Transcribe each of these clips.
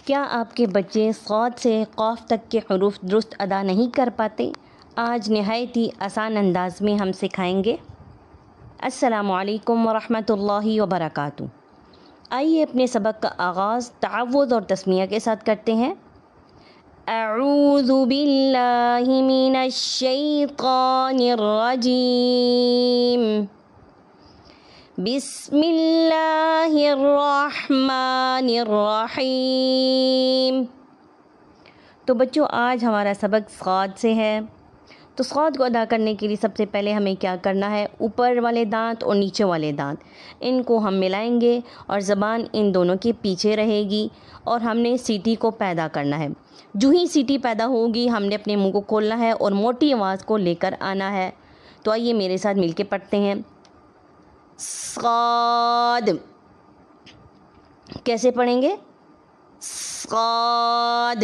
کیا آپ کے بچے صاد سے قاف تک کے حروف درست ادا نہیں کر پاتے؟ آج نہایت ہی آسان انداز میں ہم سکھائیں گے۔ السلام علیکم ورحمۃ اللہ وبرکاتہ۔ آئیے اپنے سبق کا آغاز تعوذ اور تسمیہ کے ساتھ کرتے ہیں۔ اعوذ باللہ من الشیطان الرجیم، بسم اللہ الرحمن الرحیم۔ تو بچوں، آج ہمارا سبق صاد سے ہے۔ تو صاد کو ادا کرنے کے لیے سب سے پہلے ہمیں کیا کرنا ہے؟ اوپر والے دانت اور نیچے والے دانت، ان کو ہم ملائیں گے اور زبان ان دونوں کے پیچھے رہے گی اور ہم نے سیٹی کو پیدا کرنا ہے۔ جو ہی سیٹی پیدا ہوگی ہم نے اپنے منہ کو کھولنا ہے اور موٹی آواز کو لے کر آنا ہے۔ تو آئیے میرے ساتھ مل کے پڑھتے ہیں۔ صاد، کیسے پڑھیں گے؟ صاد،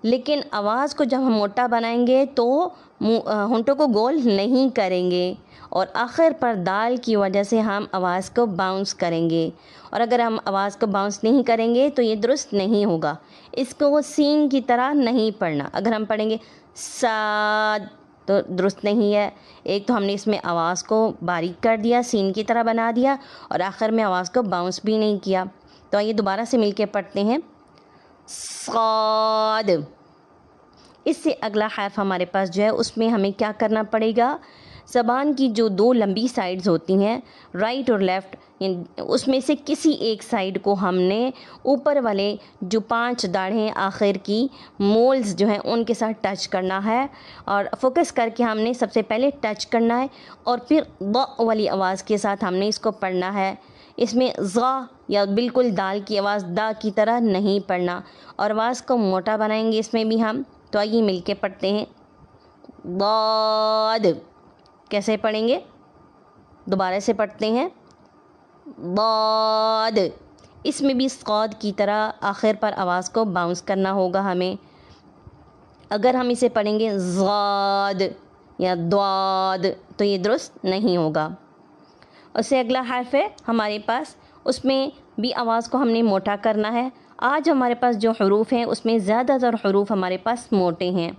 لیکن آواز کو جب ہم موٹا بنائیں گے تو ہونٹوں کو گول نہیں کریں گے اور آخر پر دال کی وجہ سے ہم آواز کو باؤنس کریں گے، اور اگر ہم آواز کو باؤنس نہیں کریں گے تو یہ درست نہیں ہوگا۔ اس کو سین کی طرح نہیں پڑھنا۔ اگر ہم پڑھیں گے صاد تو درست نہیں ہے۔ ایک تو ہم نے اس میں آواز کو باریک کر دیا، سین کی طرح بنا دیا، اور آخر میں آواز کو باؤنس بھی نہیں کیا۔ تو آئیے دوبارہ سے مل کے پڑھتے ہیں۔ صاد، اس سے اگلا حرف ہمارے پاس جو ہے اس میں ہمیں کیا کرنا پڑے گا؟ زبان کی جو دو لمبی سائیڈز ہوتی ہیں، رائٹ اور لیفٹ، اس میں سے کسی ایک سائیڈ کو ہم نے اوپر والے جو 5 داڑھیں آخر کی مولز جو ہیں ان کے ساتھ ٹچ کرنا ہے، اور فوکس کر کے ہم نے سب سے پہلے ٹچ کرنا ہے اور پھر ض والی آواز کے ساتھ ہم نے اس کو پڑھنا ہے۔ اس میں ضا یا بالکل دال کی آواز دا کی طرح نہیں پڑھنا، اور آواز کو موٹا بنائیں گے اس میں بھی ہم۔ تو آئیے مل کے پڑھتے ہیں۔ ضاد، کیسے پڑھیں گے؟ دوبارہ سے پڑھتے ہیں۔ ضاد، اس میں بھی صاد کی طرح آخر پر آواز کو باؤنس کرنا ہوگا ہمیں۔ اگر ہم اسے پڑھیں گے ضاد یا ضاد تو یہ درست نہیں ہوگا۔ اس سے اگلا حرف ہے ہمارے پاس، اس میں بھی آواز کو ہم نے موٹا کرنا ہے۔ آج ہمارے پاس جو حروف ہیں اس میں زیادہ تر حروف ہمارے پاس موٹے ہیں۔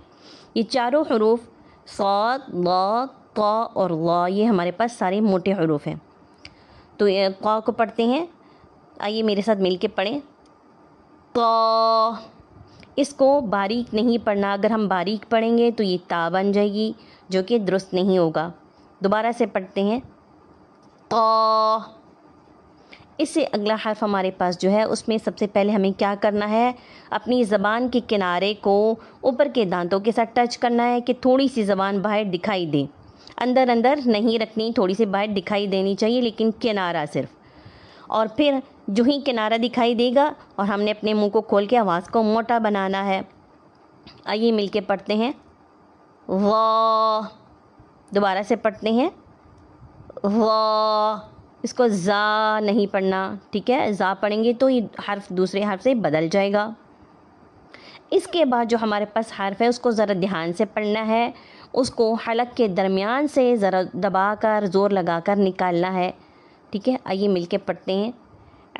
یہ چاروں حروف صاد، ضاد، طا اور ظا، یہ ہمارے پاس سارے موٹے حروف ہیں۔ تو یہ طا کو پڑھتے ہیں، آئیے میرے ساتھ مل کے پڑھیں۔ طا، اس کو باریک نہیں پڑھنا، اگر ہم باریک پڑھیں گے تو یہ تا بن جائے گی جو کہ درست نہیں ہوگا۔ دوبارہ سے پڑھتے ہیں۔ طا، اس سے اگلا حرف ہمارے پاس جو ہے اس میں سب سے پہلے ہمیں کیا کرنا ہے؟ اپنی زبان کے کنارے کو اوپر کے دانتوں کے ساتھ ٹچ کرنا ہے کہ تھوڑی سی زبان باہر دکھائی دے۔ اندر اندر نہیں رکھنی، تھوڑی سی باہر دکھائی دینی چاہیے، لیکن کنارہ صرف۔ اور پھر جو ہی کنارہ دکھائی دے گا اور ہم نے اپنے منہ کو کھول کے آواز کو موٹا بنانا ہے۔ آئیے مل کے پڑھتے ہیں۔ وا، دوبارہ سے پڑھتے ہیں۔ وا، اس کو زا نہیں پڑھنا، ٹھیک ہے؟ زا پڑھیں گے تو یہ حرف دوسرے حرف سے بدل جائے گا۔ اس کے بعد جو ہمارے پاس حرف ہے اس کو ذرا دھیان سے پڑھنا ہے، اس کو حلق کے درمیان سے ذرا دبا کر زور لگا کر نکالنا ہے، ٹھیک ہے؟ آئیے مل کے پڑھتے ہیں۔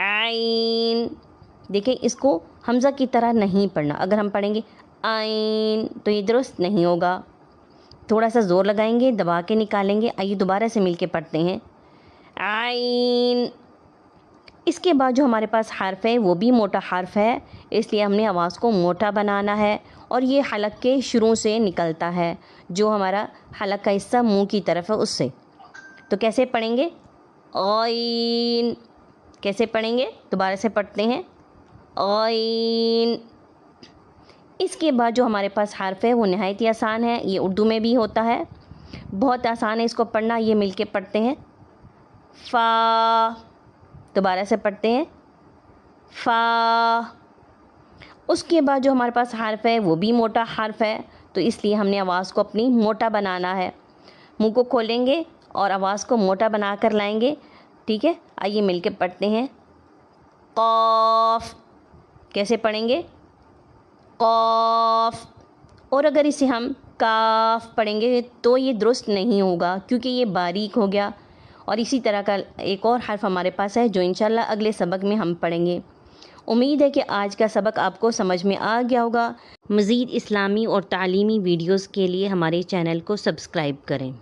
عین، دیکھیں اس کو حمزہ کی طرح نہیں پڑھنا۔ اگر ہم پڑھیں گے عین تو یہ درست نہیں ہوگا، تھوڑا سا زور لگائیں گے، دبا کے نکالیں گے۔ آئیے دوبارہ سے مل کے پڑھتے ہیں۔ عین، اس کے بعد جو ہمارے پاس حرف ہے وہ بھی موٹا حرف ہے، اس لیے ہم نے آواز کو موٹا بنانا ہے، اور یہ حلق کے شروع سے نکلتا ہے، جو ہمارا حلق کا حصہ منہ کی طرف ہے اس سے۔ تو کیسے پڑھیں گے؟ عین، کیسے پڑھیں گے؟ دوبارہ سے پڑھتے ہیں۔ عین، اس کے بعد جو ہمارے پاس حرف ہے وہ نہایت ہی آسان ہے، یہ اردو میں بھی ہوتا ہے، بہت آسان ہے اس کو پڑھنا۔ یہ مل کے پڑھتے ہیں۔ فا، دوبارہ سے پڑھتے ہیں۔ فا، اس کے بعد جو ہمارے پاس حرف ہے وہ بھی موٹا حرف ہے، تو اس لیے ہم نے آواز کو اپنی موٹا بنانا ہے۔ منہ کو کھولیں گے اور آواز کو موٹا بنا کر لائیں گے، ٹھیک ہے؟ آئیے مل کے پڑھتے ہیں۔ قاف، کیسے پڑھیں گے؟ قاف، اور اگر اسے ہم کاف پڑھیں گے تو یہ درست نہیں ہوگا کیونکہ یہ باریک ہو گیا۔ اور اسی طرح کا ایک اور حرف ہمارے پاس ہے جو انشاءاللہ اگلے سبق میں ہم پڑھیں گے، امید ہے کہ آج کا سبق آپ کو سمجھ میں آ گیا ہوگا۔ مزید اسلامی اور تعلیمی ویڈیوز کے لیے ہمارے چینل کو سبسکرائب کریں۔